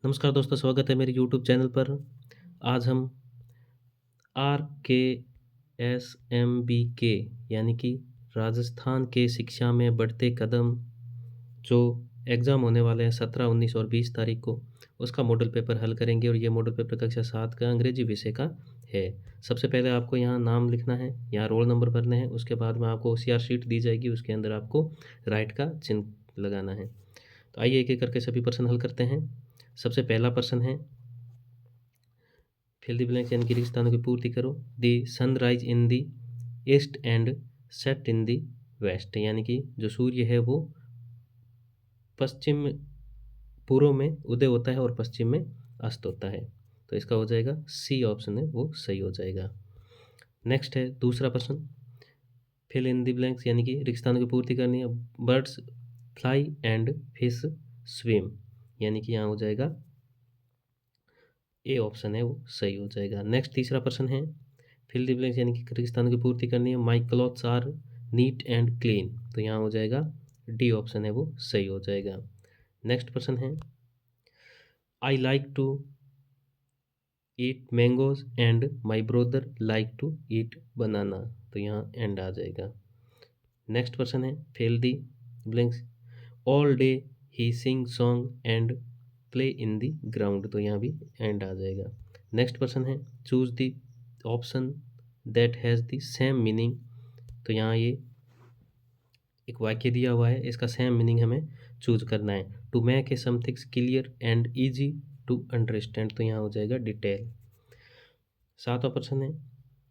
नमस्कार दोस्तों, स्वागत है मेरे यूट्यूब चैनल पर। आज हम आर के एस एम बी के यानी कि राजस्थान के शिक्षा में बढ़ते कदम जो एग्ज़ाम होने वाले हैं 17, 19 और 20 तारीख को, उसका मॉडल पेपर हल करेंगे और ये मॉडल पेपर कक्षा 7 का अंग्रेजी विषय का है। सबसे पहले आपको यहाँ नाम लिखना है, यहाँ रोल नंबर भरने हैं, उसके बाद में आपको ओसीआर शीट दी जाएगी, उसके अंदर आपको राइट का चिन्ह लगाना है। तो आइए एक-एक करके सभी प्रश्न हल करते हैं। सबसे पहला प्रश्न है, फिल द ब्लैंक्स यानी कि रिक्त स्थानों की पूर्ति करो। The sunrise in the east and set in the west, यानी कि जो सूर्य है वो पश्चिम पूर्व में उदय होता है और पश्चिम में अस्त होता है। तो इसका हो जाएगा सी ऑप्शन है वो सही हो जाएगा। नेक्स्ट है दूसरा प्रश्न, फिल इन द ब्लैंक्स यानी कि रिक्त स्थानों की पूर्ति करनी है। Birds fly and fish swim, यानी कि यहाँ हो जाएगा ए ऑप्शन है वो सही हो जाएगा। नेक्स्ट तीसरा प्रश्न है, फिल द ब्लैंक्स यानी कि रिक्त स्थानों की पूर्ति करनी है। My clothes are neat and clean, तो यहाँ हो जाएगा डी ऑप्शन है वो सही हो जाएगा। नेक्स्ट प्रश्न है, I like to eat mangoes and my brother like to eat banana, तो यहाँ एंड आ जाएगा। नेक्स्ट प्रश्न है, fill the blanks all day he sing song and play in the ground, तो यहाँ भी एंड आ जाएगा। नेक्स्ट प्रश्न है, choose the option that has the same meaning, तो यहाँ ये एक वाक्य दिया हुआ है, इसका सेम मीनिंग हमें चूज करना है। To make a somethings clear and easy to understand, तो यहाँ हो जाएगा डिटेल। सातवां प्रश्न है,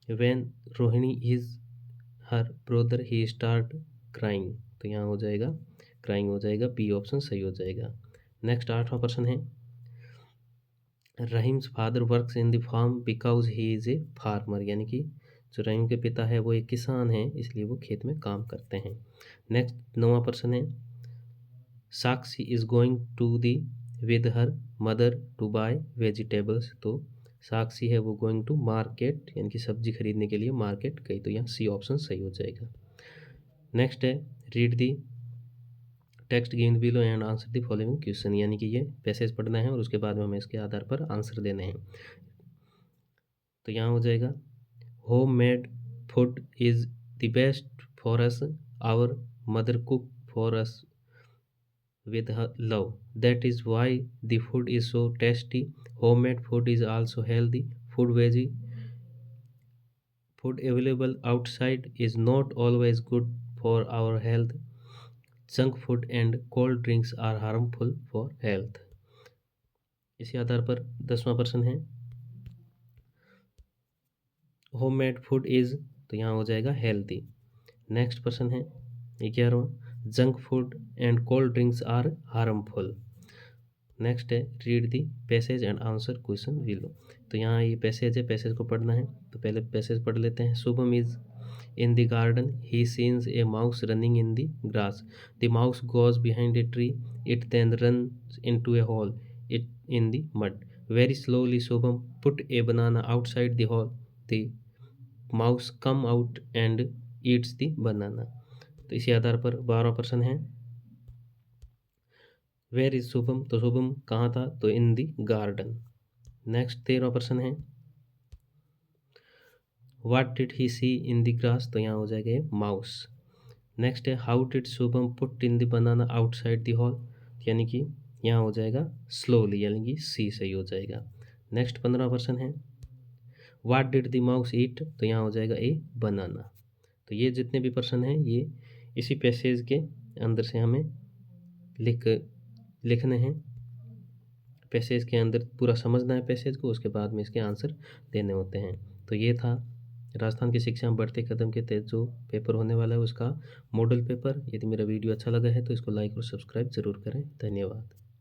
when Rohini is her brother he start crying, तो यहाँ हो जाएगा क्राइंग हो जाएगा, बी ऑप्शन सही हो जाएगा। नेक्स्ट आठवां प्रश्न है, Rahim's father works in the farm because he is a farmer, यानी कि जो रहीम के पिता है वो एक किसान है, इसलिए वो खेत में काम करते हैं। नेक्स्ट नौवां प्रश्न है, Sakshi is going to the with her mother to buy vegetables, तो साक्षी है वो गोइंग टू मार्केट, यानी कि सब्जी खरीदने के लिए मार्केट गई, तो यहाँ सी ऑप्शन सही हो जाएगा। नेक्स्ट है, read the text given below and answer the following question, यानी कि ये पैसेज पढ़ना है और उसके बाद में हमें इसके आधार पर आंसर देने हैं। तो यहाँ हो जाएगा, home made food is the best for us, our mother cook for us with her love. That is why the food is so tasty. Homemade food is also healthy. Food available outside is not always good for our health. Junk food and cold drinks are harmful for health. इसी आधार पर 10वां प्रश्न है, homemade food is, तो यहाँ हो जाएगा healthy. Next प्रश्न है 11वां, junk food and cold drinks are harmful. Next है, read the passage and answer question below, तो यहाँ ये पैसेज है, पैसेज को पढ़ना है, तो पहले पैसेज पढ़ लेते हैं। Shubham is in the garden, he सीन्स a mouse running in the grass, the mouse goes behind a tree, it then runs into a hole it in the mud, very slowly Shubham put a banana outside the hole, the mouse come out and eats the banana. तो इसी आधार पर 12वां प्रश्न है, where is Shubham, तो शुभम कहाँ था, तो इन दी garden. Next 13वां प्रश्न है, what did he see in the grass, तो यहाँ हो जाएगा माउस। नेक्स्ट है, how did Shubham put in the banana outside the hole, यानी कि यहाँ हो जाएगा स्लोली, यानी कि सी सही हो जाएगा। नेक्स्ट 15वां प्रश्न है, व्हाट डिड द माउस ईट, तो यहाँ हो जाएगा ए बनाना। तो ये जितने भी प्रश्न हैं ये इसी पैसेज के अंदर से हमें लिखने हैं। पैसेज के अंदर पूरा समझना है पैसेज को, उसके बाद में इसके आंसर देने होते हैं। तो ये था राजस्थान की शिक्षा में बढ़ते कदम के तहत जो पेपर होने वाला है उसका मॉडल पेपर। यदि मेरा वीडियो अच्छा लगा है तो इसको लाइक और सब्सक्राइब ज़रूर करें। धन्यवाद।